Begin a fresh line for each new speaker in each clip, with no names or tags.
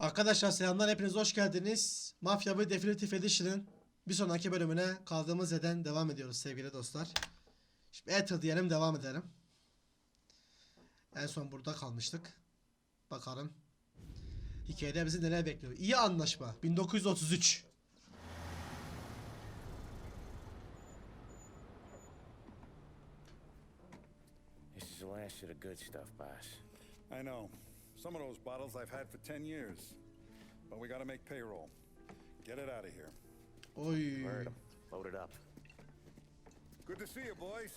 Arkadaşlar selamlar, hepiniz hoş geldiniz. Mafia ve Definitive Edition'ın bir sonraki bölümüne kaldığımız yerden devam ediyoruz sevgili dostlar. Şimdi Enter diyelim, devam edelim. En son burada kalmıştık. Bakalım hikayede bizi neler bekliyor. İyi anlaşma 1933.
This is the last of the good stuff, boss.
I know. Some of those bottles I've had for 10 years. But we gotta make payroll. Get it out of here.
Oy.
Word 'em. Load it up.
Good to see you, boys.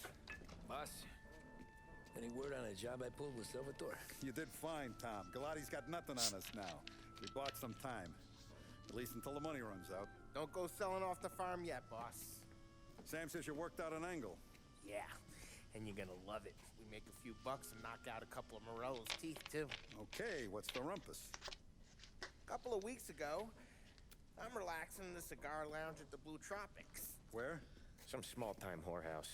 Boss, any word on a job I pulled with Salvatore?
You did fine, Tom. Galati's got nothing on us now. We bought some time. At least until the money runs out.
Don't go selling off the farm yet, boss.
Sam says you worked out an angle.
Yeah, and you're gonna love it. We make a few bucks and knock out a couple of Morello's teeth, too.
Okay, what's the rumpus?
A couple of weeks ago, I'm relaxing in the cigar lounge at the Blue Tropics.
Where?
Some small-time whorehouse.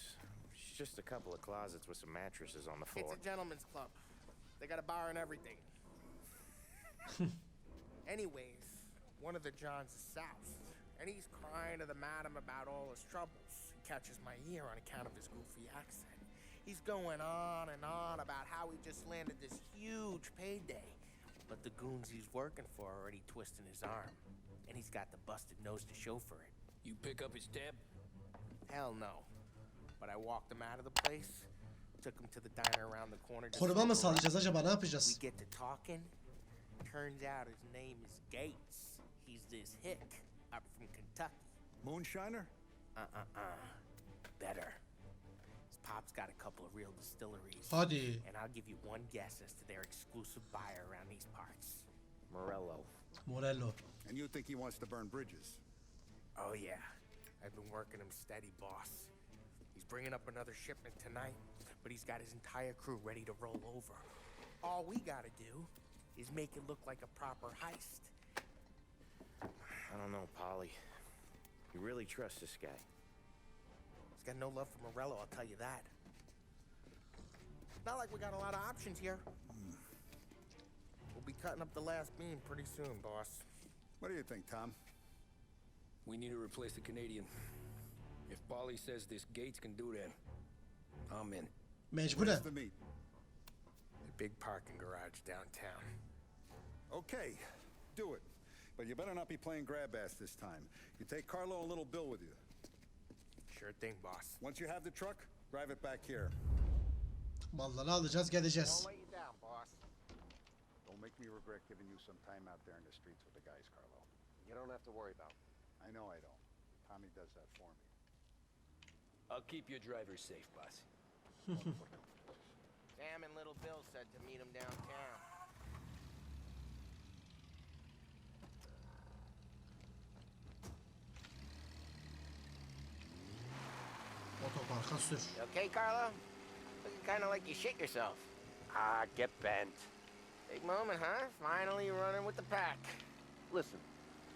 It's just a couple of closets with some mattresses on the floor.
It's a gentleman's club. They got a bar and everything. Anyways, one of the Johns is south, and he's crying to the madam about all his troubles. He catches my ear on account of his goofy accent. He's going on and on about how he just landed this huge payday. But the goons he's working for are already twisting his arm. And he's got the busted nose to show for it.
You pick up his tab?
Hell no. But I walked him out of the place, took him to the diner around the corner. to
Koruma mı
smoke a
sağlayacağız acaba, ne
We
yapacağız?
get to talking. Turns out his name is Gates. He's this hick up from Kentucky.
Moonshiner?
Better. His pop's got a couple of real distilleries.
Hadi.
And I'll give you one guess as to their exclusive buyer around these parts.
Morello.
Morello.
And you think he wants to burn bridges?
Oh yeah. I've been working him steady, boss. He's bringing up another shipment tonight, but he's got his entire crew ready to roll over. All we gotta do is make it look like a proper heist.
I don't know, Polly. You really trust this guy?
He's got no love for Morello, I'll tell you that. Not like we got a lot of options here. We'll be cutting up the last beam pretty soon, boss.
What do you think, Tom?
We need to replace the Canadian. If Polly says this Gates can do that, I'm in.
Mecburen.
Where's the meet?
The big parking garage downtown.
Okay, do it. But you better not be playing grab ass this time. You take Carlo and Little Bill with you.
Sure thing, boss.
Once you have the truck, drive it back here.
Malları alacağız, geleceğiz.
Won't let you down, boss.
Don't make me regret giving you some time out there in the streets with the guys, Carlo.
You don't have to worry about it.
I know I don't. Tommy does that for me.
I'll keep your driver safe, boss.
Sam and Little Bill said to meet him downtown.
Otoparka sür.
You okay, Carlo? Looking kind of like you shit yourself.
Ah, get bent.
Big moment, huh? Finally running with the pack.
Listen,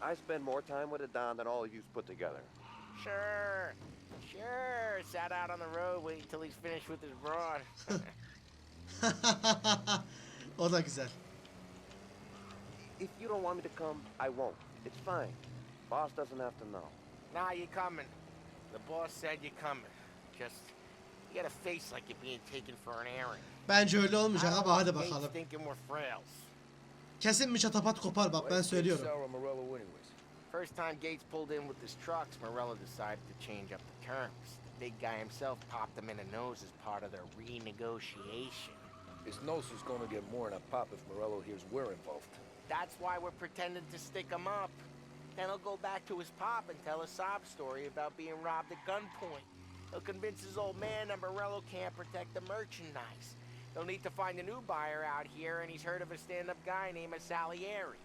I spend more time with a Don than all of you put together.
Sure. Sat out on the road waiting till he's finished with his broad.
O da güzel.
If you don't want me to come, I won't. It's fine. Boss doesn't have to know.
Nah, you're coming. The boss said you're coming. Just, you got a face like you're being taken for an errand.
Bence öyle olmayacak ama hadi
Gates
bakalım.
thinking we're frails.
Kesin bir çatapat kopar, bak ben söylüyorum.
Sour Morello anyways.
First time Gates pulled in with his trucks, Morello decided to change up the terms. The big guy himself popped him in the nose as part of their renegotiation.
His nose is gonna get more than a pop if Morello hears we're involved.
That's why we're pretending to stick him up. Then he'll go back to his pop and tell a sob story about being robbed at gunpoint. He'll convince his old man that Morello can't protect the merchandise. They'll need to find a new buyer out here, and he's heard of a stand-up guy named Salieri.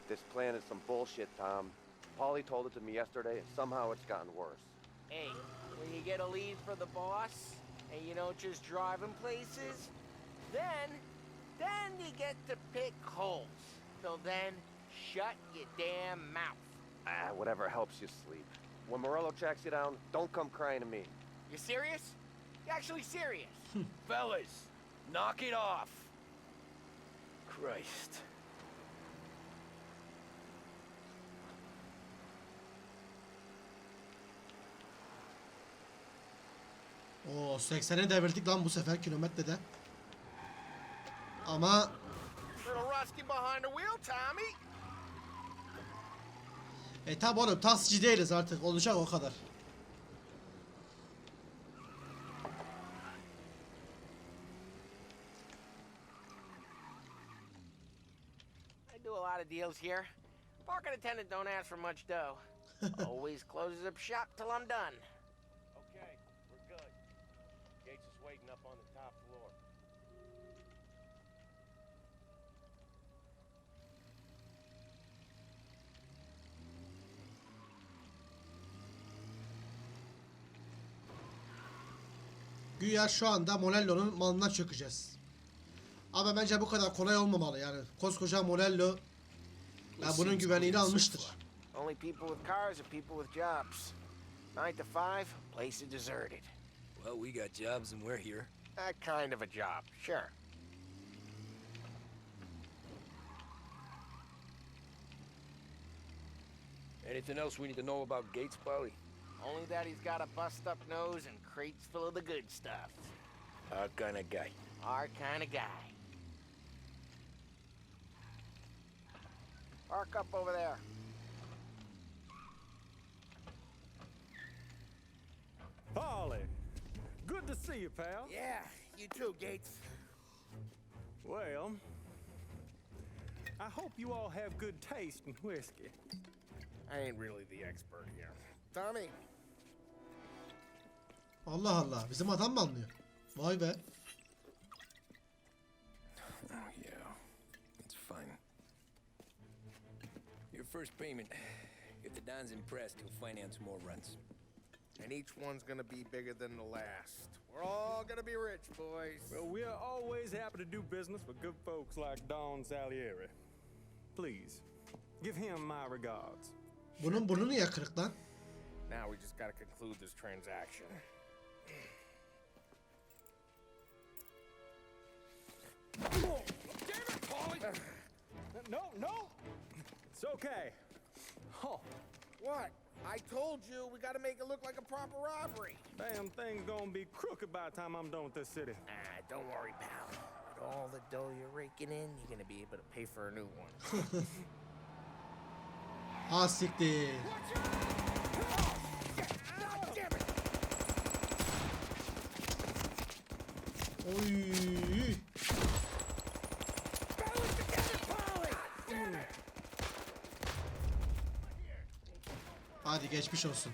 This plan is some bullshit, Tom. Paulie told it to me yesterday, and somehow it's gotten worse.
Hey, when you get a lead for the boss, and you don't just drive him places, then you get to pick holes. Till then, shut your damn mouth.
Ah, whatever helps you sleep. When Morello tracks you down, don't come crying to me.
You serious? You actually serious?
Fellas, knock it off. Christ.
Oo 80'e devirdik lan bu sefer kilometrede. Ama
Little rusty behind the wheel, Tommy.
tabi oğlum taksici değiliz artık, olacak o kadar.
I do a lot of deals here. Parking attendant don't ask for much dough. Always closes up shop till I'm done.
Okay, we're good. Gates is waiting up on the top floor.
Güya şu anda Morello'nun malına çökeceğiz. Ama bence bu kadar kolay olmamalı yani. Koskoca Morello ya bunun güvenliğini almıştır.
Only people with cars are people with jobs. 9 to 5, place is deserted.
Well, we got jobs and we're here.
That kind of a job, sure.
Anything else we need to know about Gates, Polly?
Only that he's got a bust-up nose and crates full of the good stuff.
Our kind of guy.
Our kind of guy. Park up over there.
Polly, good to see you, pal.
Yeah, you too, Gates.
Well, I hope you all have good taste in whiskey.
I ain't really the expert here. Tommy,
Allah Allah, bizim adam mı anlıyor? Vay be.
Oh, yeah. It's fine. Your first payment. If the Don's impressed, he'll finance more runs.
and each one's gonna be bigger than the last. We're all gonna be rich, boys.
Well, we're always happy to do business with good folks like Don Salieri. Please, give him my regards.
Bunun burnu niye kırık lan?
Now we just gotta conclude this transaction.
Damn it, Polly! No! It's okay. Oh,
What? I told you we gotta make it look like a proper robbery.
damn thing's gonna be crooked by the time I'm done with this city.
Ah, don't worry, pal. With all the dough you're raking in, you're gonna be able to pay for a new one.
Ha siktir.
Ah, damn it!
Oy.
Balance together, Polly! Damn it!
Hadi geçmiş olsun.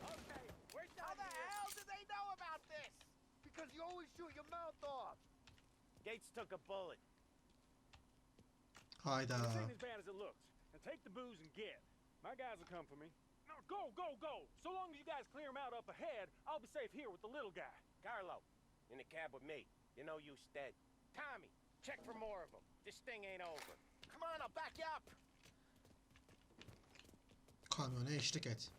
How the hell did they know about this?
Because you always shoot your mouth off. Gates took a bullet.
Hayda.
This ain't as bad as it looks. Now take the booze and get. My guys will come for me. Now go! So long as you guys clear him out up ahead, I'll be safe here with the little guy.
Carlo, in the cab with me. You know you stead. Tommy, check for more of them. This thing ain't over.
Come on, I'll back you up.
Kamyona eşlik et.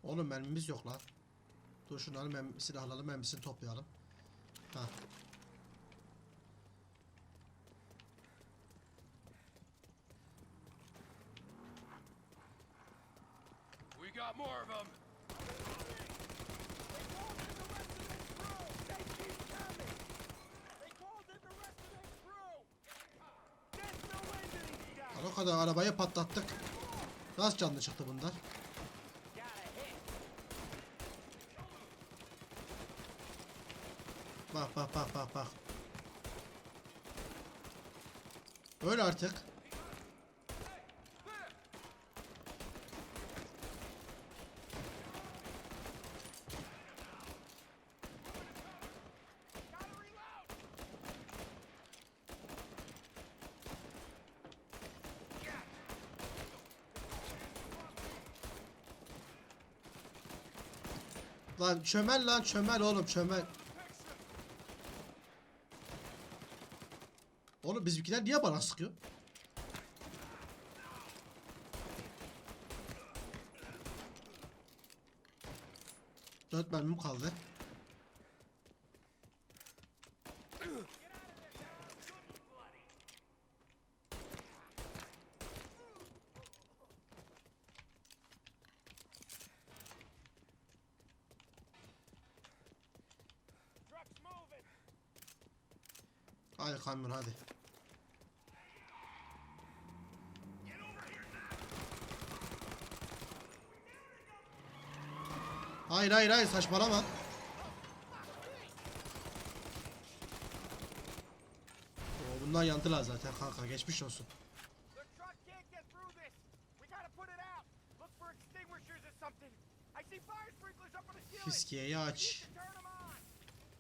Oğlum mermimiz yok lan. Dur şunları silahları mermisini toplayalım. Ha.
We got more of them.
O kadar arabayı patlattık. Nasıl canlı çıktı bunlar? Bak. Öyle artık. Lan çömel oğlum çömel. Oğlum bizimkiler niye bana sıkıyor? Dört mermim kaldı. Hadi kamyon hadi. Hayır hayır hayır saçmalama. Oo, bundan yandılar zaten kanka, geçmiş olsun.
The truck can't get through this. We gotta put it out. Look for extinguishers or something. I see fire sprinklers up on the ceiling.
Fiskiyeyi aç.
We need to turn 'em on.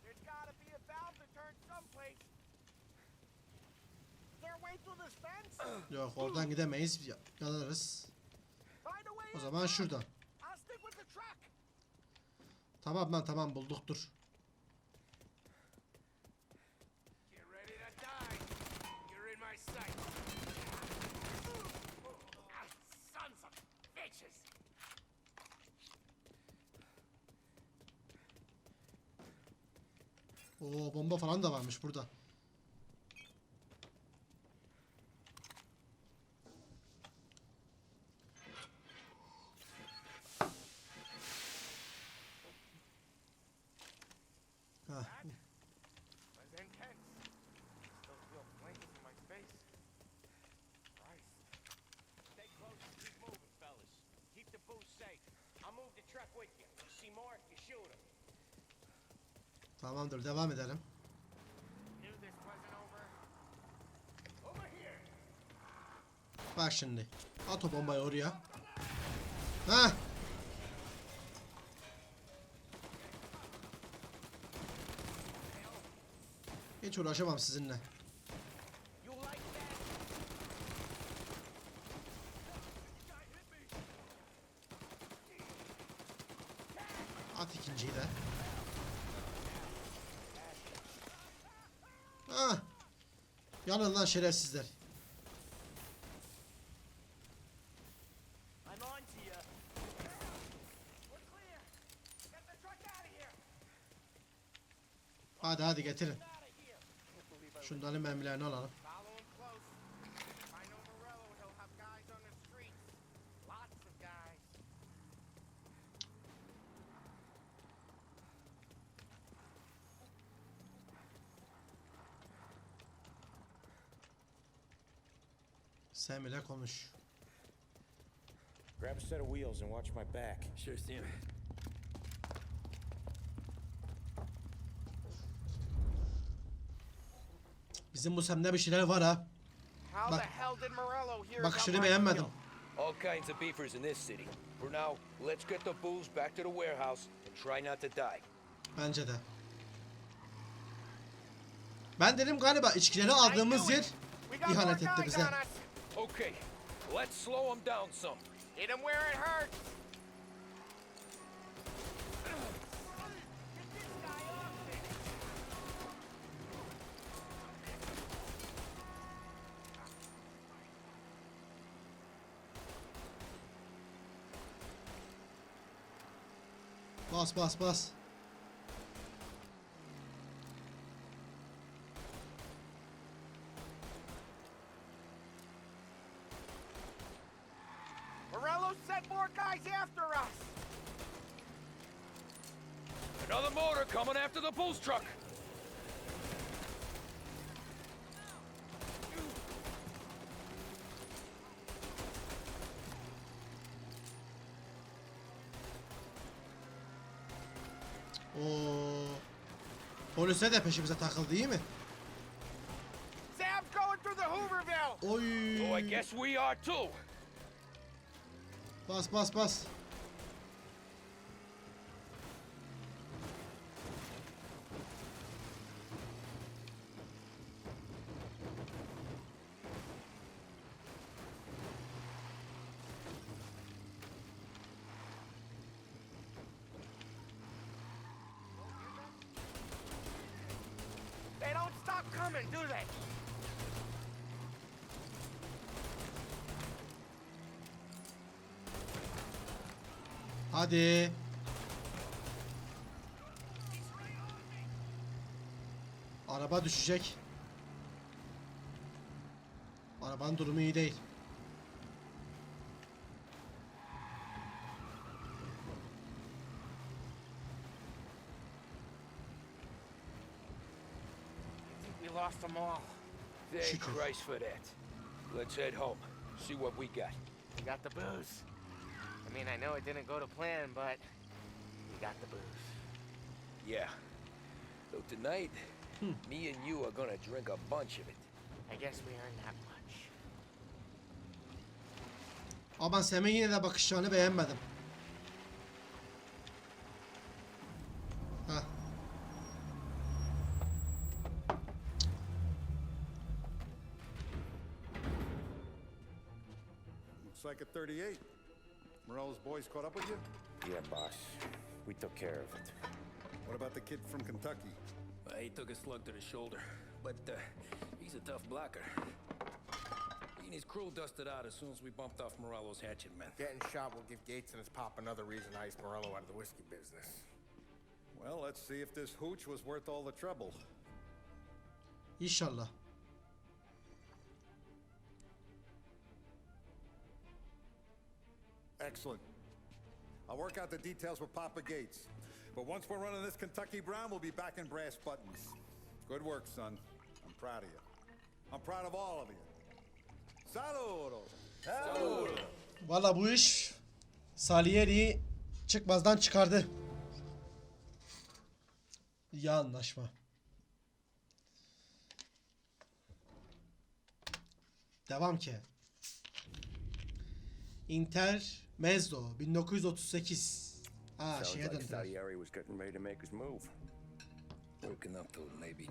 There's gotta be a valve to turn someplace. Is there a way through this fence?
Yok oradan gidemeyiz, yanarız.
Find a way
O
in
zaman
front.
şuradan.
I'll stick with the truck.
Tamam lan tamam, bulduk, dur.
Get ready to die. You're in my sight. Sons of bitches.
Oo, bomba falan da varmış burada. Ha.
Was intense. Still feel flames in my face. Christ.
Stay close and keep moving, fellas. Keep the booze safe. I'll move the truck with you. You see more, you shoot him.
Tamamdır, devam edelim.
Knew this wasn't over.
Over here.
Bak şimdi. At o bombayı oraya. Ha. Hiç uğraşamam sizinle.
You like that?
At ikinciyi de. Ha. Yanın lan şerefsizler.
I'm on to you. We're clear. Get the truck out of here.
Hadi hadi getirin.
Out of here. Can't believe I
Şunların mermilerini alalım.
follow him close. If I know Morello, he'll have guys on the streets. Lots of guys.
Sen bile konuş.
Grab a set of wheels and watch my back.
Sure thing.
Bizim bu semde bir şeyler var ha.
How
Bak-
the hell did Morello hear
Bakışını
about my
beğenmedim.
deal?
All kinds of beefers in this city. For now, let's get the booze back to the warehouse and try not to die.
Bence de. Ben dedim galiba içkileri aldığımız yer
We got
ihanet
more
etti
guys
bize.
on us.
Okay, let's slow them down some.
Hit him where it hurts.
Bas bas bas.
Morello sent more guys after us.
Another motor coming after the booze truck.
Oo. Polise de peşimize takıldı, iyi mi?
Sam's going through the Hooverville.
Oy.
Oh, I guess we are too.
Bas bas bas.
They don't stop coming, do they?
Hadi. Araba düşecek. Arabanın durumu iyi değil.
We lost lost them all.
Thank Christ for that. Let's head home. See what we got.
We got the booze. I mean, I know it didn't go to plan, but we got the booze.
Yeah. So tonight, me and you are gonna drink a bunch of it.
I guess we earned that much.
Ama Sem'in yine de bakışlarını beğenmedim. Hah.
Looks like a 38. Morello's boys caught up with you?
Yeah, boss. We took care of it.
What about the kid from Kentucky?
He took a slug to the shoulder, but he's a tough blocker. He and his crew dusted out as soon as we bumped off Morello's hatchet men.
Getting shot will give Gates and his pop another reason to ice Morello out of the whiskey business.
Well, let's see if this hooch was worth all the trouble.
İnşallah.
Excellent. I'll work out the details with Papa Gates. But once we're running this Kentucky Brown, we'll be back in brass buttons. Good work, son. I'm proud of you. I'm proud of all of you. Saludos. Saludos.
Valla bu iş Salieri'yi çıkmazdan çıkardı. İyi anlaşma. Devam ki. Intermezzo 1938. Ha
Sounds
şeye
like
döndüler.
Salieri was getting ready to make his move.
Working up to it, maybe.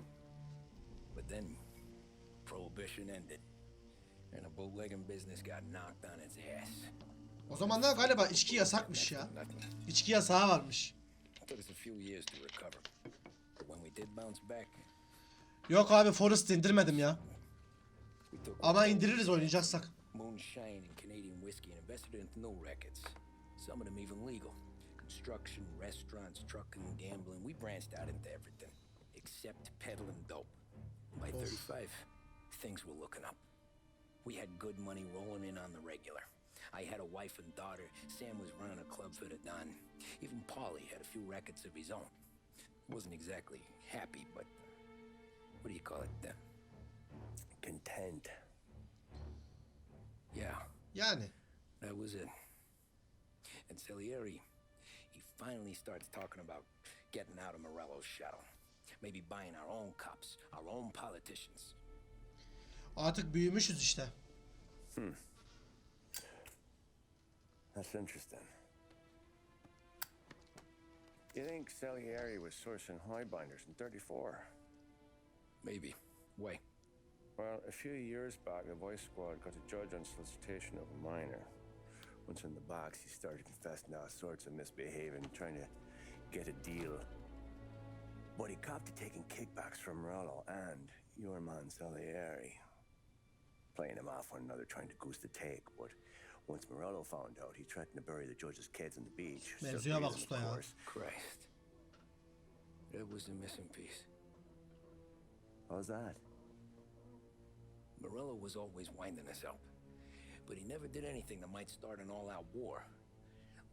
But then, Prohibition ended. And the bootlegging business got knocked on its ass.
O zamanlar galiba içki yasakmış ya. İçki yasağı varmış.
Took us a few years to recover. But when we did bounce back,
Yok abi Forrest indirmedim ya.
we took
Ama indiririz oynayacaksak.
moonshine and Canadian whiskey and invested it into new rackets. Some of them even legal. Construction, restaurants, trucking, gambling. We branched out into everything. Except peddling dope. By 35, things were looking up. We had good money rolling in on the regular. I had a wife and daughter. Sam was running a club for the Don. Even Paulie had a few rackets of his own. Wasn't exactly happy, but what do you call it?
Content.
Yeah,
Yani.
that was it. And Salieri, he finally starts talking about getting out of Morello's shadow. Maybe buying our own cops, our own politicians.
Artık büyümüşüz işte.
That's interesting. You think Salieri was sourcing highbinders in 34?
Maybe. Why?
Well, a few years back, the Vice Squad got a judge on solicitation of a minor. Once in the box, he started confessing all sorts of misbehaving, trying to get a deal. But he copped to taking kickbacks from Morello and your man Salieri. Playing him off one another, trying to goose the take, but once Morello found out, he threatened to bury the judge's kids on the beach.
Mevzuya bak
Of
usta ya.
course.
Christ. That was the missing piece.
How's that?
Morello was always winding us up. But he never did anything that might start an all-out war.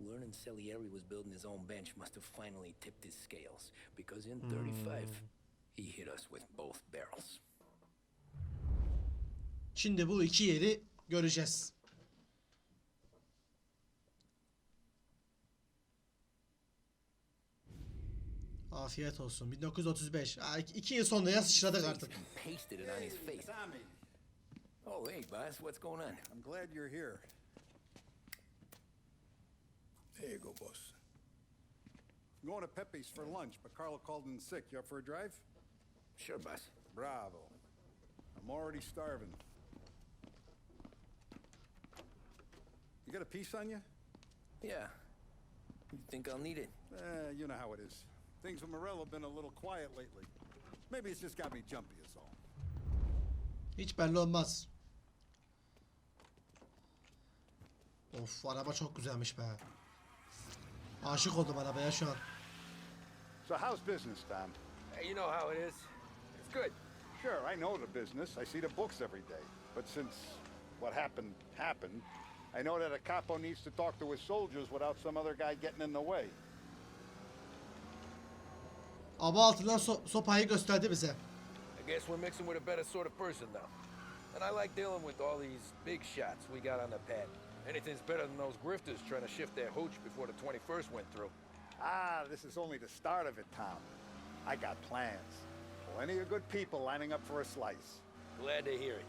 Learning Salieri was building his own bench must have finally tipped his scales. Because in 35, he hit us with both barrels.
Şimdi bu iki yeri göreceğiz. Afiyet olsun. 1935. 2 yıl sonra ya sıçradık artık.
Pasted it on his face. Oh, hey, boss, what's going on?
I'm glad you're here.
There you go, boss.
I'm going to Pepe's for lunch, but Carlo called in sick. You up for a drive?
Sure, boss.
Bravo. I'm already starving. You got a piece on you?
Yeah. You think I'll need it?
You know how it is. Things with Morello have been a little quiet lately. Maybe it's just got me jumpy is all.
Hiç belli olmaz. Of araba çok güzelmiş be. Aşık oldum arabaya şu an.
So how's business, Tom?
Hey, you know how it is. It's good.
Sure, I know the business. I see the books every day. But since what happened, I know that a capo needs to talk to his soldiers without some other guy getting in the way.
Aba altından sopayı gösterdi bize.
I I guess we're mixing with a better sort of person now. And I like dealing with all these big shots we got on the pad. Anything's better than those grifters trying to shift their hooch before the 21st went through.
Ah, this is only the start of it, Tom. I got plans. Plenty of good people lining up for a slice.
Glad to hear it.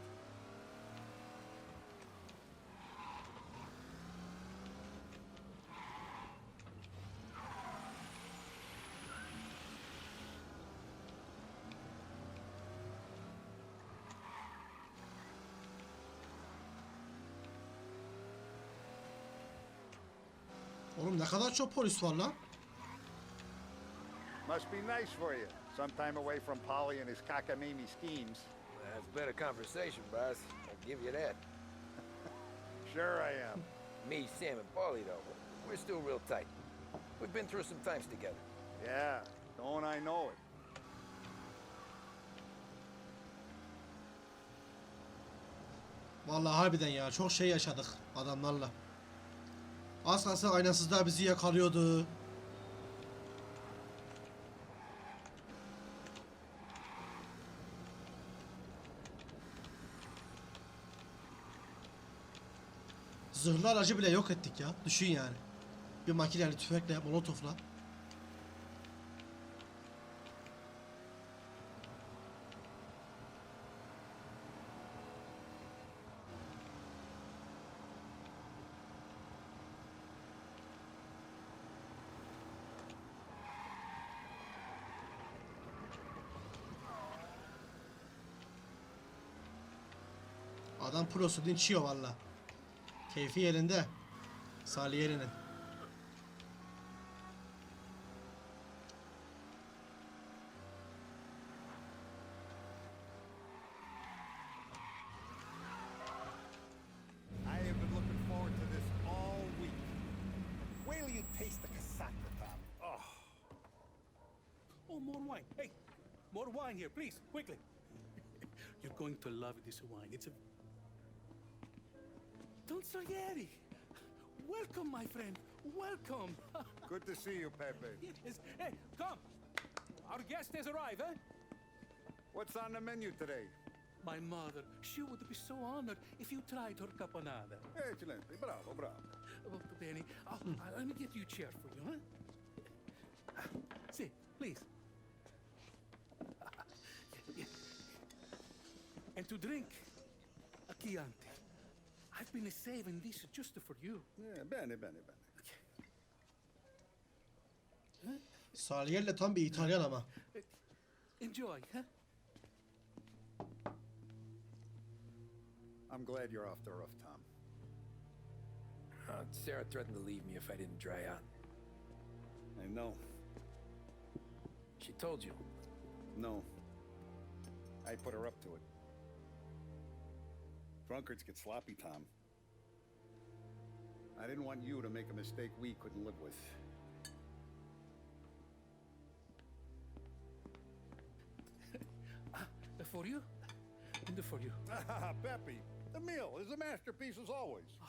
Oğlum ne kadar çok polis var lan.
Must be nice for you. Some time away from Polly and his cockamamie schemes.
That's better conversation, boss. I'll give you that.
Sure I am.
Me, Sam, and Paulie, though, we're still real tight. We've been through some times together.
Yeah, don't I know it?
Vallahi harbiden ya çok şey yaşadık adamlarla. Az kalsın aynasızlar bizi yakalıyordu. Zırhlı aracı bile yok ettik ya. Düşün yani. Bir makineli tüfekle, molotofla. Adam prosu dinçiyor valla. Keyfi yerinde. Sali yerinin.
I have been looking forward to this all week. Wait till you taste the cassata, Tom. Oh.
Oh, more wine. Hey, more wine here, please, quickly. You're going to love this wine. It's a... Don Salieri! Welcome, my friend. Welcome.
Good to see you, Pepe.
Yes. Hey, come. Our guest has arrived, eh?
What's on the menu today?
My mother, she would be so honored if you tried her caponata.
Excellent. Bravo, bravo.
Oh, Benny, let me get you a chair for you, huh? Sit, please. And to drink, a Chianti. I've been saving this just for you.
Yeah, bene, bene, bene.
Saliyer'le tam bir İtalyan ama.
Enjoy, huh?
I'm glad you're off the roof, Tom.
Sarah threatened to leave me if I didn't dry out.
I know.
She told you.
No. I put her up to it. Drunkards get sloppy, Tom. I didn't want you to make a mistake we couldn't live with.
For you? And for you.
Pepe, the meal is a masterpiece as always.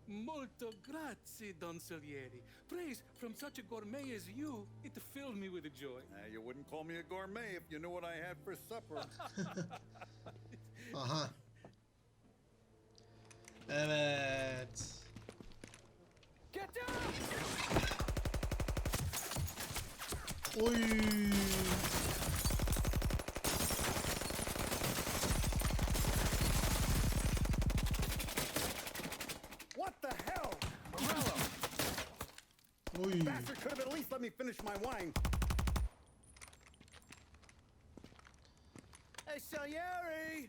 Molto grazie, Don Salieri. Praise from such a gourmet as you, it filled me with joy.
You wouldn't call me a gourmet if you knew what I had for supper.
Aha. Evet.
Get down!
Oy.
What the hell?
Oy.
Bastard could have at least let me finish my wine.
Hey, Salieri!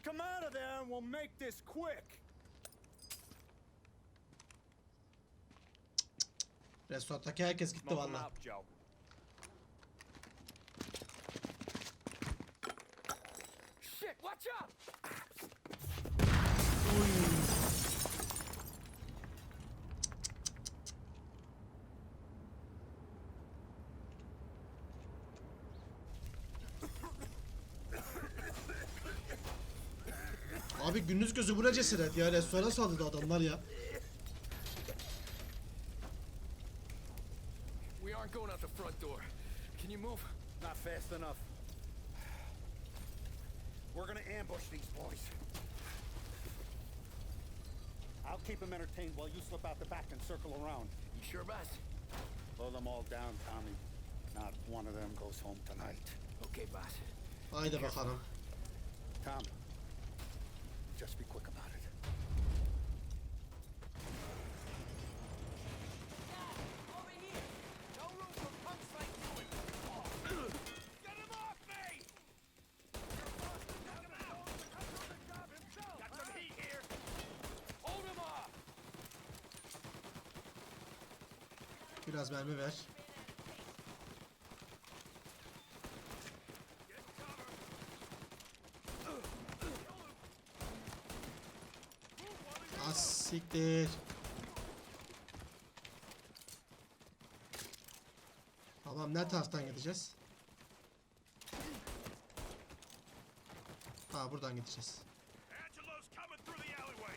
Come out of there and we'll make this quick.
Restorandaki herkes gitti
Smoke 'em
valla.
out, Joe.
Shit, watch out!
Abi gündüz gözü bu ne cesaret ya, restorana saldırdı adamlar ya.
We aren't going out the front door. Can you move?
Not fast enough. We're gonna ambush these boys. I'll keep them entertained while you slip out the back and circle around.
You sure, boss?
Blow them all down, Tommy. Not one of them goes home tonight.
Okay, boss.
Haydi bakalım.
Tom, just be quick about it.
Over here! No room for punks like you and... Get him off me! Got some heat here! Hold him off!
Biraz mermi ver. Az siktir. Tamam, ne taraftan gideceğiz? Ha, buradan gideceğiz.
Angelo's coming through the alleyway.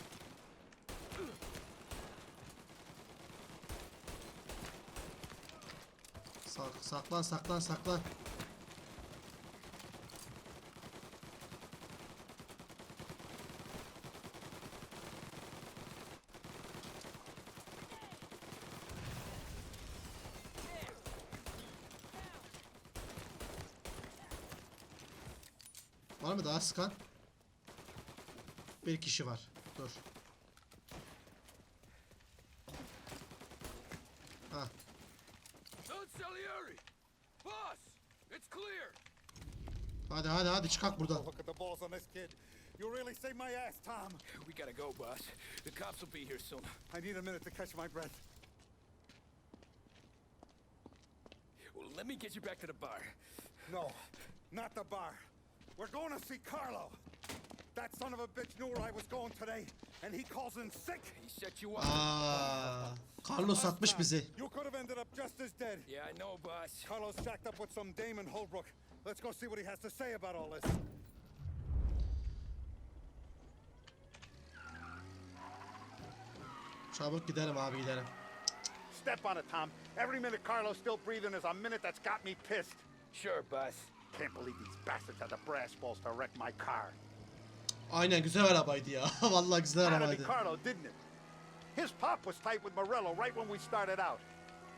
Saklan, saklan, saklan. Var mı daha sıkan? Bir kişi var. Dur. Ha.
Don't Salieri! Boss! It's clear!
Hadi hadi hadi, çıkak buradan.
Look at the balls on this kid. You really saved my ass, Tom.
We gotta go, boss. The cops will be here soon.
I need a minute to catch my breath.
Well, let me get you back to the bar.
No, not the bar. We're going to see Carlo. That son of a bitch knew where I was going today, and he calls in sick.
He set you up.
Carlos satmış bizi.
You could have ended up just as dead.
Yeah, I know, boss.
Carlos shacked up with some dame in Holbrook. Let's go see what he has to say about all this.
Çabuk gidelim abi, gidelim.
Step on it, Tom. Every minute Carlo's still breathing is a minute that's got me pissed.
Sure, boss.
Can't believe these bastards had the brass balls to wreck my car.
Aynen, güzel arabaydı ya. Vallahi güzel
Had to be
arabaydı.
Carlo, didn't it? His pop was tight with Morello right when we started out.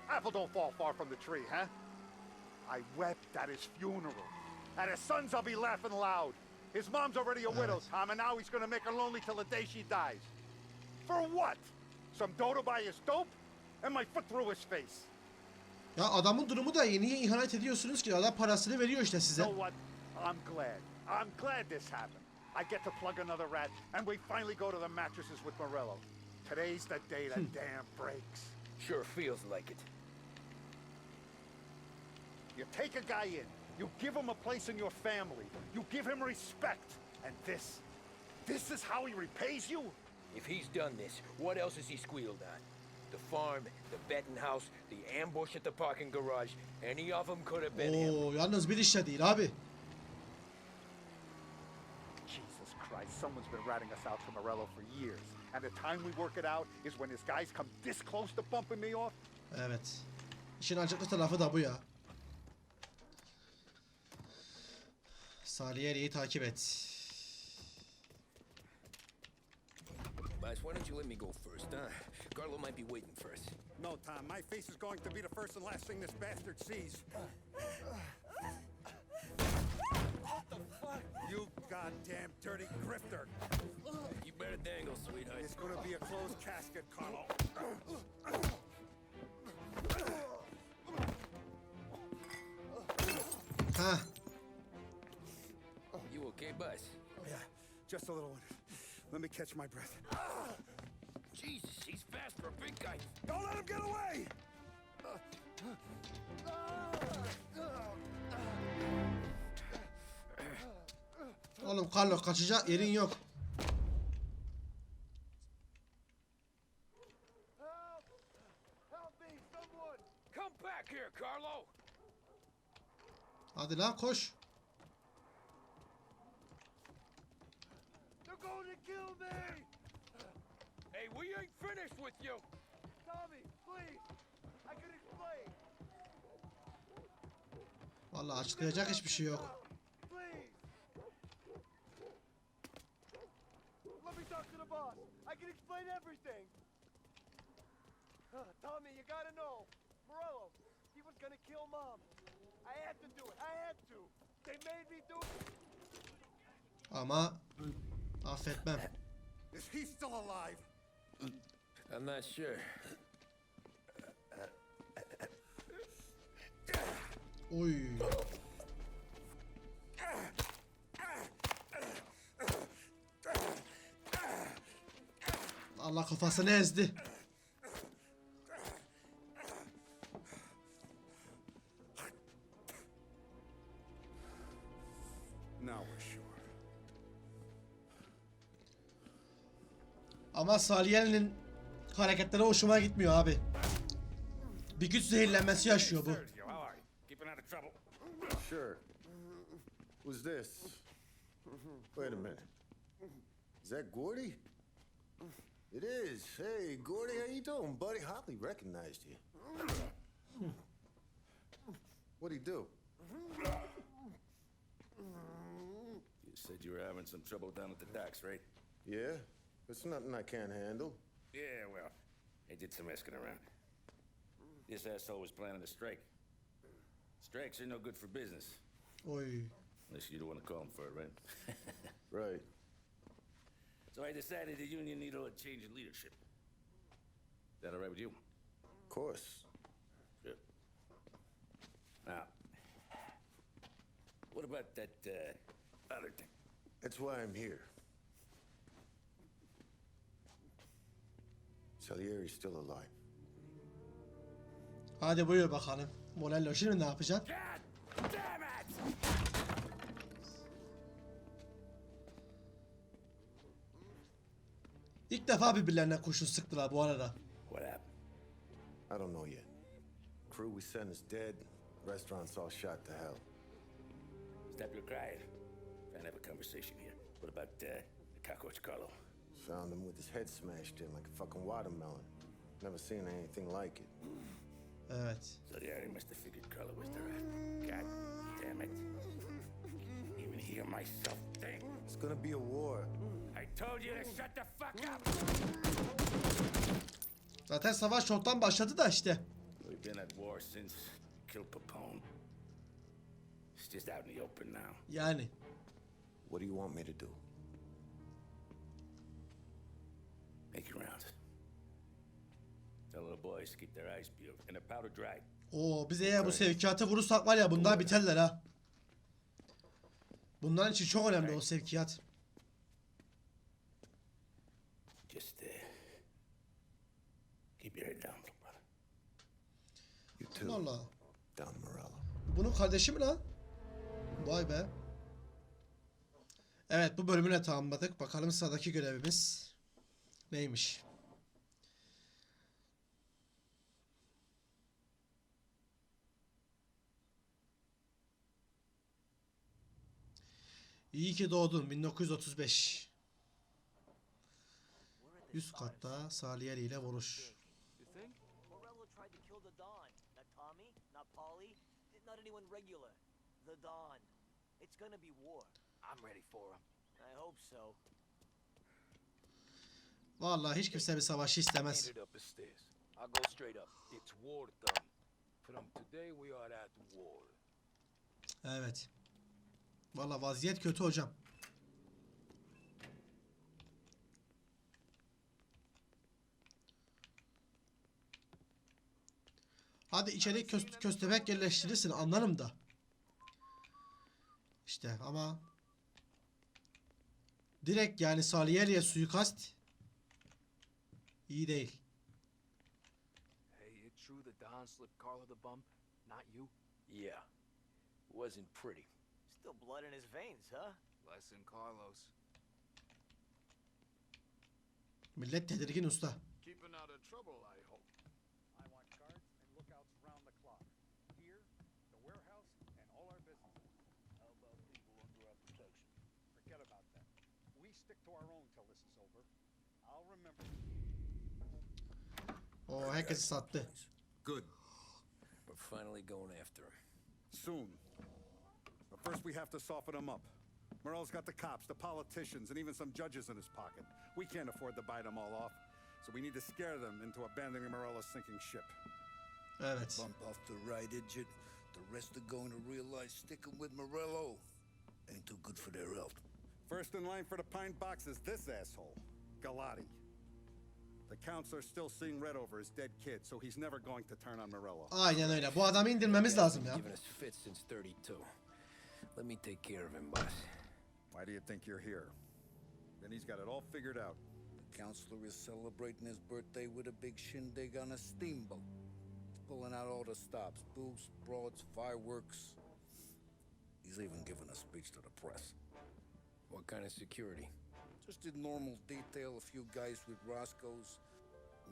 Apple don't fall far from the tree, huh? I wept at his funeral. At his sons, I'll be laughing loud. His mom's already a widow, Tom, and now he's gonna make her lonely till the day she dies. For what? Some dough to buy his dope? And my foot through his face.
Ya adamın durumu da iyi. Niye ihanet ediyorsunuz ki? Adam parasını veriyor işte size.
You know what? I'm glad. I'm glad this happened. I get to plug another rat, and we finally go to the mattresses with Morello. Today's the day the dam breaks.
Sure feels like it.
You take a guy in, you give him a place in your family, you give him respect, and this is how he repays you?
If he's done this, what else has he squealed on? The farm, the betting house, the ambush at the parking garage. Any of them could have been him.
Oo, yalnız bir iş de değil abi.
Jesus Christ, someone's been ratting us out to Morello for years. And the time we work it out is when his guys come this close to bumping me off.
Evet. İşin acıklı tarafı da bu ya. Salieri'yi takip et.
Boss, why don't you let me go first, huh? Carlo might be waiting for us.
No, Tom, my face is going to be the first and last thing this bastard sees.
What the fuck?
You goddamn dirty grifter.
You better dangle, sweetheart.
It's gonna be a closed casket, Carlo.
Ha.
You okay, boss?
Yeah, just a little one. Let me catch my breath.
Jesus, he's fast for a big guy.
Don't let him get away!
Oğlum Carlos, kaçacak yerin yok.
Help me, someone!
Come back here, Carlo.
Hadi lan koş.
They're going to kill me!
Hey, we ain't finished with you.
Tommy, please! I can explain!
Vallahi açıklayacak hiçbir şey yok.
Please!
boss. I can explain everything. Tommy, you gotta know. Morello, he was gonna kill Mom. I had to do it. I had to. They made me do it.
Ama affetmem.
Is he still alive?
I'm not sure.
Oy. Allah kafasını ezdi.
Now we're sure.
Ama Sali'nin hareketleri hoşuma gitmiyor abi. Bir güç zehirlenmesi yaşıyor bu.
Sergio, how are you? Keeping out of trouble?
Sure. Who's this? Wait a minute. Is that Gordy? It is. Hey, Gordy, how you doing, buddy? Hardly recognized you. What'd he do?
You said you were having some trouble down at the docks, right?
Yeah, it's nothing I can't handle.
Yeah, well, I did some asking around. This asshole was planning a strike. Strikes are no good for business.
Oy.
Unless you don't want to call him for it, right?
Right.
So I decided the union needed a change in leadership. Is that all right with you?
Of course.
Good. Now, what about that other thing?
That's why I'm here. Salieri's still alive.
Hadi buyur bakalım. Morello şimdi ne yapacaksın?
God damn it!
İlk defa birbirlerine kurşun sıktılar bu arada.
What happened?
I don't know yet. Crew we sent is dead. Restaurants all shot to hell.
Stop your crying. Trying to have a conversation here. What about the cockroach Carlo?
Found him with his head smashed in like a fucking watermelon. Never seen anything like it.
Evet.
So the area must have figured Carlo was the rat. God damn it. Even hear myself think.
It's gonna be a war.
I told you to shut the fuck up!
Zaten savaş çoktan başladı da işte.
We've been at war since Kill Papone. It's just out in the open now.
Yani.
What do you want me to do?
Make your rounds. Tell little boys to keep their eyes peeled and their powder dry.
Oo biz eğer bu sevkiyatı vurursak var ya bunlar biterler ha. Bunların için çok önemli o sevkiyat.
Just keep your head down, little brother.
You too.
Allah.
Don Morello.
Bunun kardeşi mi lan? Vay be. Evet bu bölümü de tamamladık. Bakalım sıradaki görevimiz neymiş? İyi ki doğdun 1935. Üst katta Salieri ile vuruş.
Morello tried to kill the Don. Not Tommy, not Polly, not anyone regular. The Don. It's gonna be war. I'm ready for him. I hope so.
Vallahi hiç kimse bir savaşı istemez.
Headed up the stairs. I'll go straight up. It's war done. From today we are at war.
Evet. Vallahi vaziyet kötü hocam. Hadi içeri köstebek yerleştirirsin anlarım da. İşte ama direkt yani Salieri'ye suikast iyi değil.
Hey, it true the Don slipped Carlo the bump, not you? Yeah. Wasn't pretty.
Still blood in his veins, huh?
Less than Carlos.
Millet tedirgin usta.
Keeping out of trouble, I hope.
I want guards and lookouts round the clock. Here, the warehouse, and all our businesses.
How about people under our protection?
Forget about that. We stick to our own till this is over. I'll remember.
O herkesi sattı.
Good.
We're finally going after him.
Soon. But first we have to soften him up. Morello's got the cops, the politicians, and even some judges in his pocket. We can't afford to bite them all off, so we need to scare them into abandoning Morello's sinking ship.
Evet.
Bump off the right idiot. The rest are going to realize sticking with Morello ain't too good for their health.
First in line for the pine box is this asshole, Galati. The counselor's still seeing red over his dead kid, so he's never going to turn on Morello.
Aynen öyle. Bu adamı indirmemiz lazım ya.
Giving us fits since 32. Let me take care of him, boss.
Why do you think you're here? Then he's got it all figured out.
The counselor is celebrating his birthday with a big shindig on a steamboat. He's pulling out all the stops, booze, broads, fireworks. He's even giving a speech to the press.
What kind of security?
Just did normal detail, a few guys with Roscoe's.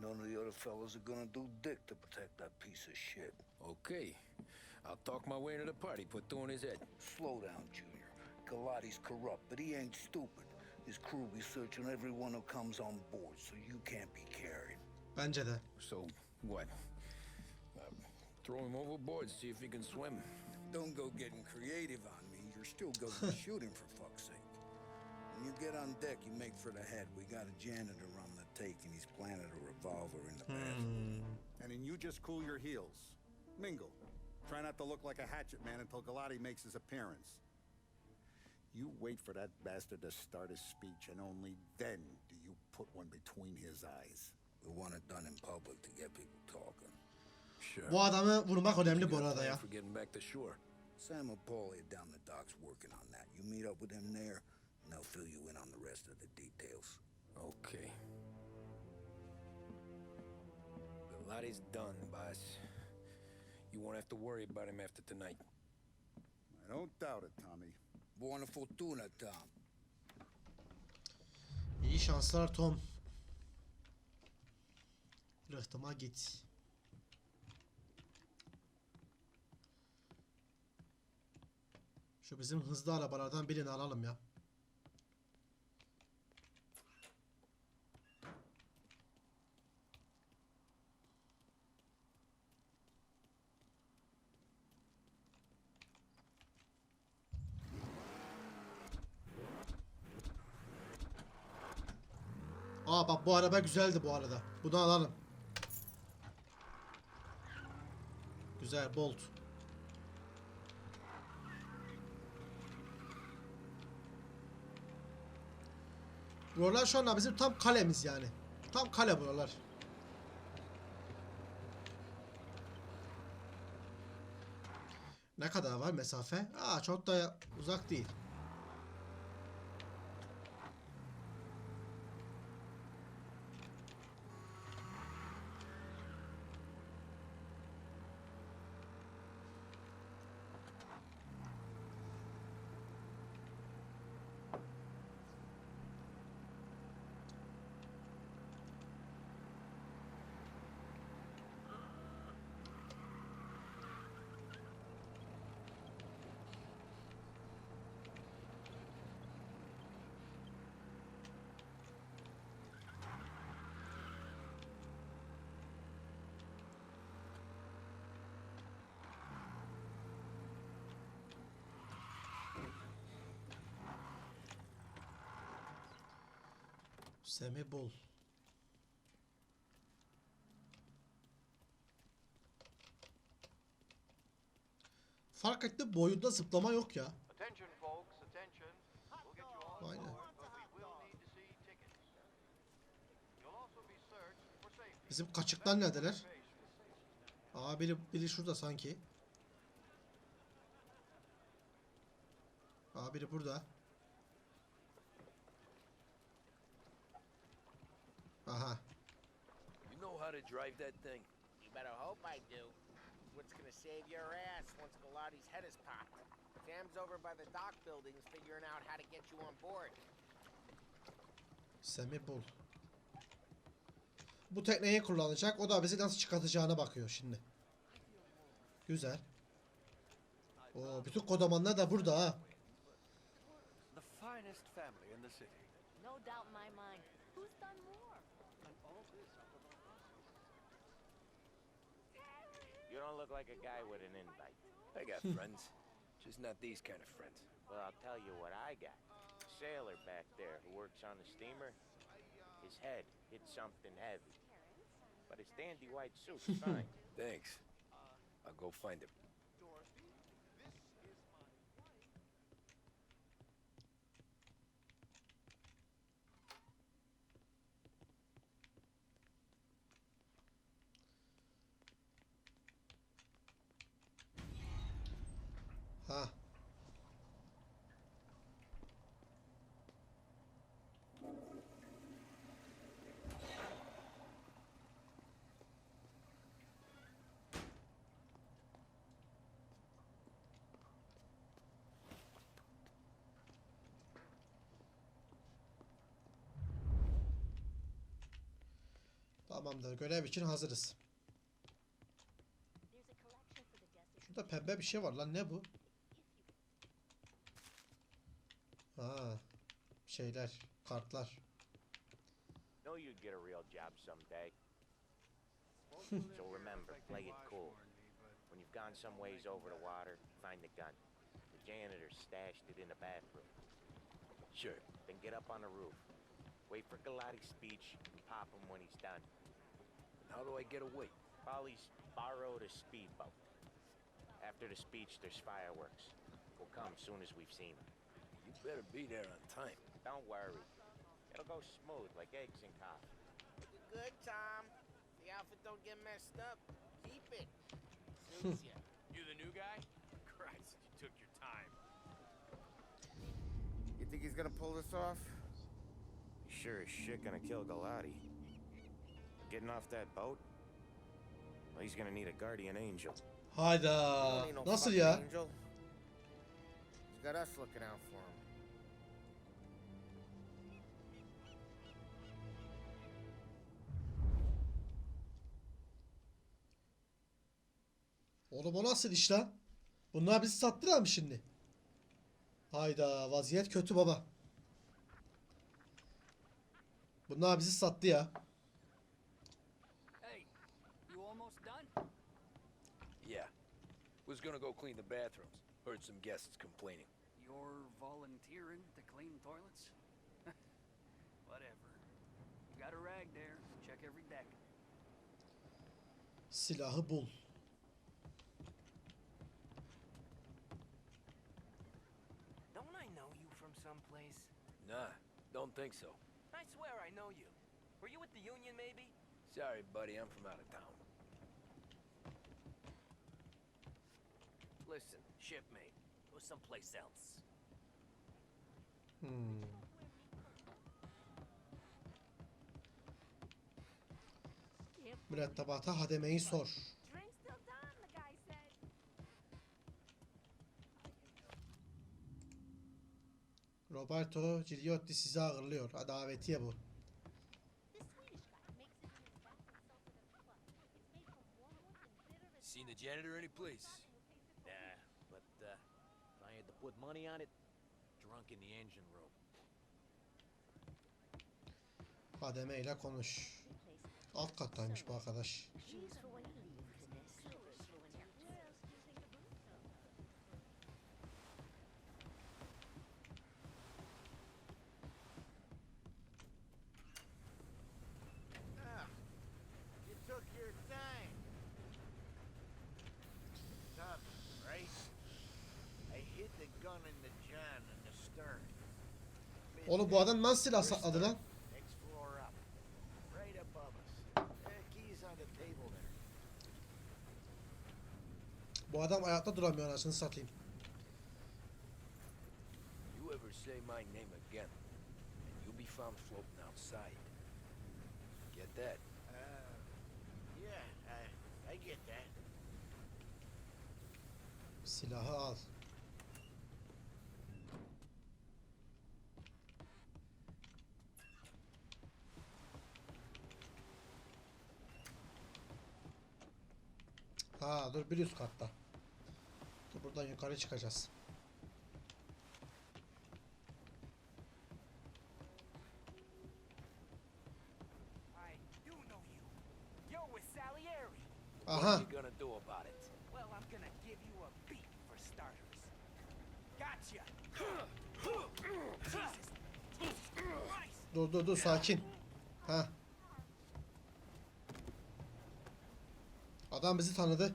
None of the other fellas are gonna do dick to protect that piece of shit.
Okay. I'll talk my way into the party, put two in his head.
Slow down, Junior. Galati's corrupt, but he ain't stupid. His crew be searching everyone who comes on board, so you can't be carried.
Bence de.
So, what? Throw him overboard, see if he can swim.
Don't go getting creative on me. You're still going to shoot him, for fuck's sake. When you get on deck, you make for the head. We got a janitor on the take, and he's planted a revolver in the bathroom.
And then you just cool your heels. Mingle. Try not to look like a hatchet man until Galati makes his appearance. You wait for that bastard to start his speech, and only then do you put one between his eyes.
We want it done in public to get people talking.
Sure.
Bu adamı vurmak önemli bu arada ya.
For getting back to shore.
Sam and Paulie are down the docks working on that. You meet up with them there, and they'll fill you in on the rest of the details.
Okay. Galati's done, boss. You won't have to worry about him after tonight.
I don't doubt it, Tommy.
Buona fortuna, Tom.
İyi şanslar Tom. Rıhtıma git. Şu bizim hızlı arabalardan birini alalım ya. Aa bak bu araba güzeldi bu arada. Bunu alalım. Güzel Bolt. Buralar şu anda bizim tam kalemiz yani. Tam kale buralar. Ne kadar var mesafe? Aa çok da uzak değil. Semi bul. Fark etti boyunda zıplama yok ya.
Attention, folks, attention. We'll get you on
Aynen.
board, but we will need to see tickets. You'll also be searched for safety.
Bizim kaçıklar neredeler? Aa biri şurada sanki. Aa biri burada. Aha.
You know how to drive that thing?
You better hope I do. What's gonna save your ass once Galati's head is popped? Sam's over by the dock buildings figuring out how to get you on board.
Semi bul. Bu tekneyi kullanacak. O da bizi nasıl çıkartacağına bakıyor şimdi. Güzel. Oo, bütün kodamanlar da burada ha.
The finest family in the city.
No doubt in my mind. Who's done more?
And all this out of our houses.
You don't look like a guy with an invite.
I got friends. Just not these kind of friends.
Well, I'll tell you what I got. A sailor back there who works on the steamer. His head hit something heavy. But his dandy white suit's fine.
Thanks. I'll go find him.
Dorothy, this is my wife.
Ha. Tamamdır. Görev için hazırız. Şurada pembe bir şey var lan. Ne bu? Ha. Şeyler. Kartlar.
Know you'd get a real job someday. So remember, play it cool. When you've gone some ways over the water, find the gun. The janitor stashed it in the bathroom.
Sure.
Then get up on the roof. Wait for Galati's speech, pop him when he's done.
How do I get away?
Polly's borrowed a speedboat. After the speech, there's fireworks. We'll come soon as we've seen them.
You better be there on time.
Don't worry. It'll go smooth like eggs and coffee.
Looking good, Tom. The outfit don't get messed up. Keep it. Suits ya.
You the new guy? Christ, you took your time.
You think he's gonna pull this off?
He's sure as shit gonna kill Galati. Getting off that boat? Well, he's gonna need a guardian angel.
Hayda.
Don't need no
Nasıl
fucking
ya?
Angel. He's got us looking out for him.
Oğlum o nasıl iş lan? Bunlar bizi sattılar mı şimdi? Hayda, vaziyet kötü baba. Bunlar bizi sattı ya.
Hey, you almost done?
Yeah. Was gonna go clean the bathrooms. Heard some guests complaining.
You're volunteering to clean toilets? Whatever. You got a rag there. Check every deck.
Silahı bul.
Don't I know you from someplace?
Nah, don't think so.
I swear I know you. Were you with the Union, maybe?
Sorry, buddy, I'm from out of town.
Listen, shipmate. Go someplace else.
Mürettebata hademeyi sor.
Drink's still done, the guy said.
Roberto Gigliotti sizi ağırlıyor. Ha, davetiye bu.
This Swedish guy makes it in his back himself in a club. It's made from wormwood and bitter and
Seen the janitor any place?
Nah, but if I had to put money on it, drunk in the engine room.
Hademeyle konuş. Alt kattaymış bu arkadaş.
She's for when you leave the nest.
Ah, you took your time. Tough, right? I hid the gun in the John in the stern.
Oğlum bu adam nasıl silah sakladı lan?
Next floor up. Right above us. Keys on the table there.
Bu adam ayakta duramıyor anasını satayım.
You ever say my name again, and you'll be found floating outside. Get that?
Yeah, I get that.
Silahı al. Ha dur, bir üst katta. Dur, buradan yukarı çıkacağız.
I do know you. You're with Salieri.
What
Aha.
are you gonna do about it?
Well, I'm gonna give you a beat for starters. Got
Dur sakin. Ha. Adam bizi tanıdı.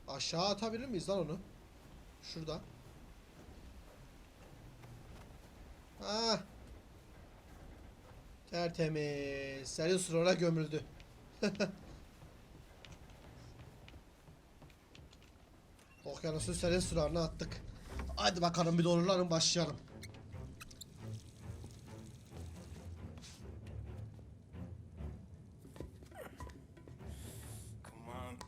Aşağı atabilir miyiz lan onu? Şurada. Ha. Tertemiz. Serin surlara gömüldü. Okyanusun serin sularına attık. Hadi bakalım bir doğrulanın başlayalım.
Come on.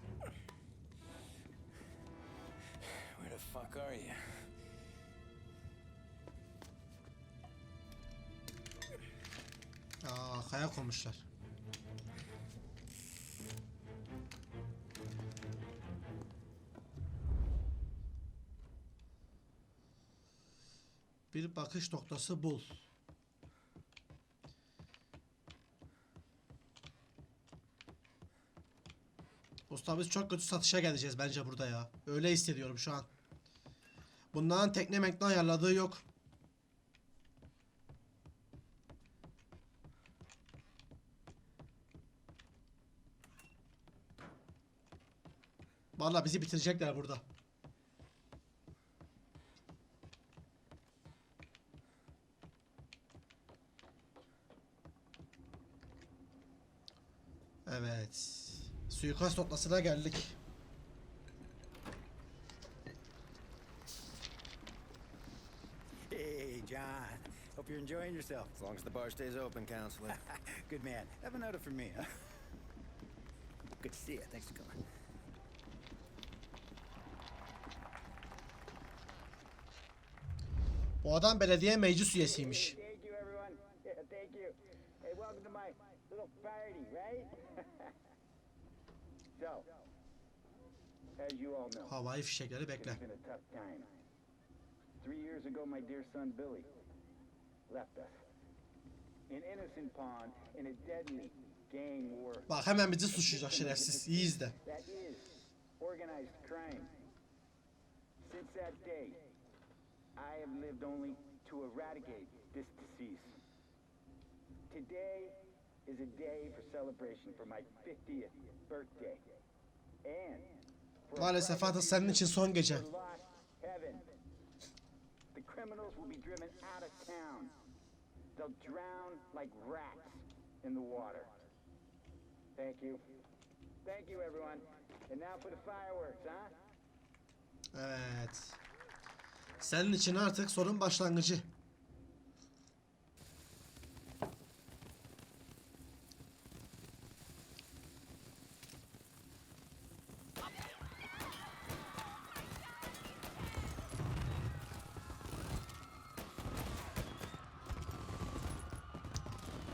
Where the fuck are you?
Kaya koymuşlar. Bir bakış noktası bul. Usta biz çok kötü satışa geleceğiz bence burada ya. Öyle hissediyorum şu an. Bunların tekne mekne ayarladığı yok. Vallahi bizi bitirecekler burada. Evet. Suikast noktasına geldik.
Hey, John. Hope you're enjoying yourself.
As long as the bar stays open, counselor.
Good man. Have a note for me, huh? Good to see you. Thanks for coming.
Bu adam belediye meclis üyesiymiş.
Thank you, everyone. Yeah, thank you. Hey, welcome to my little party, right? So, as you all know,
Havai fişekleri bekle.
it's been a tough time. 3 years ago, my dear son Billy left us. An innocent pawn in a deadly gang war.
Bak hemen bizi suçlayacak şerefsiz. İyi izle.
That is organized crime. Since that day, I have lived only to eradicate this disease. Today is a day for celebration for my 50th birthday. And for
Maalesef artık senin için son gece.
lost heaven. The criminals will be driven out of town. They'll drown like rats in the water. Thank you. Thank you, everyone. And now for the fireworks, huh?
Evet. Senin için artık sorun başlangıcı.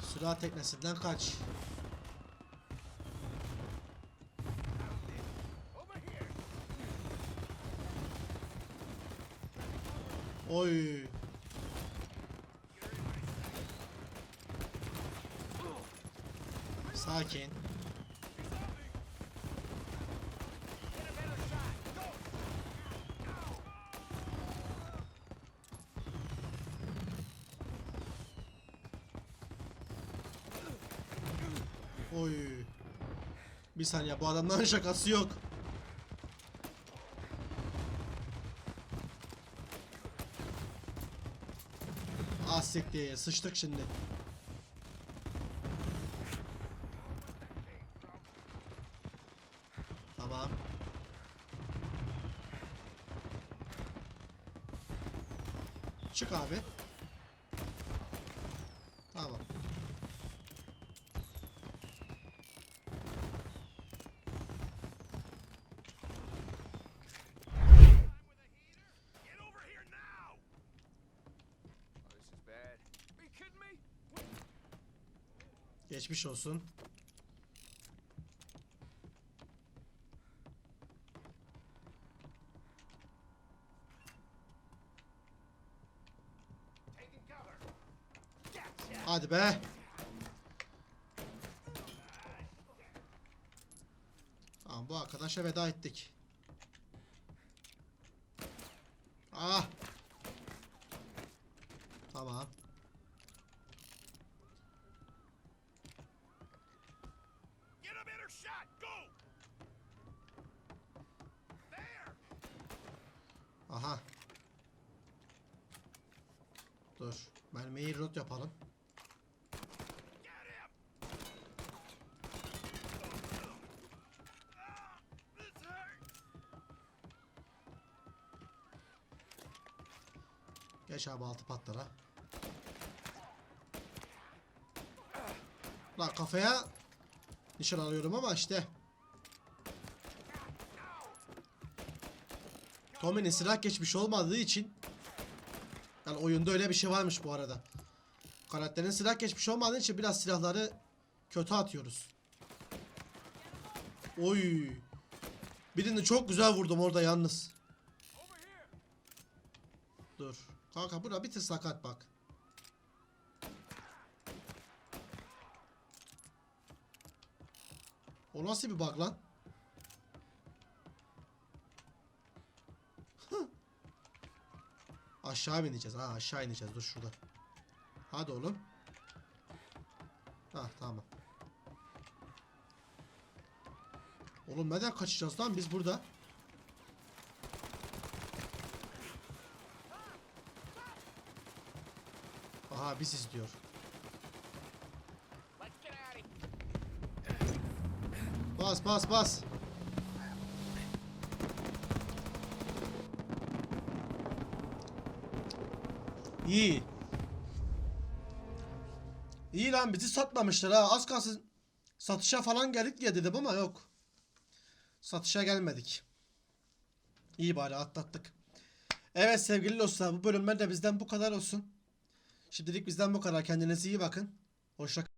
Sürat teknesinden kaç. Oy. Sakin. Oy. Bir saniye, bu adamların şakası yok. Siktir, sıçtık şimdi. Tamam. Çık abi. Tamam. Geçmiş olsun. Hadi be. Tamam, Tamam, bu arkadaşa veda ettik. Ah. Tamam.
Get a better shot. Go. There.
Aha. Dur. Mermiyi reload yapalım. Geç abi altı patlara. Lan kafaya nişan alıyorum ama işte. Tommy'nin silah geçmiş olmadığı için, yani oyunda öyle bir şey varmış bu arada. Karakterin silah geçmiş olmadığı için biraz silahları kötü atıyoruz. Oy. Birini çok güzel vurdum orada yalnız. Dur. Kanka bura bir tık sakat bak. O nasıl bir bug lan? Aşağı ineceğiz. Ha, aşağı ineceğiz. Dur şurada. Hadi oğlum. Ha, tamam. Oğlum neden kaçacağız lan biz burada? Aha, biz izliyor. Bas bas bas. İyi. İyi lan, bizi satmamışlar ha. Az kalsın satışa falan geldik diye dedim ama yok. Satışa gelmedik. İyi bari atlattık. Evet sevgili dostlar, bu bölümler de bizden bu kadar olsun. Şimdilik bizden bu kadar. Kendinize iyi bakın. Hoşça kalın.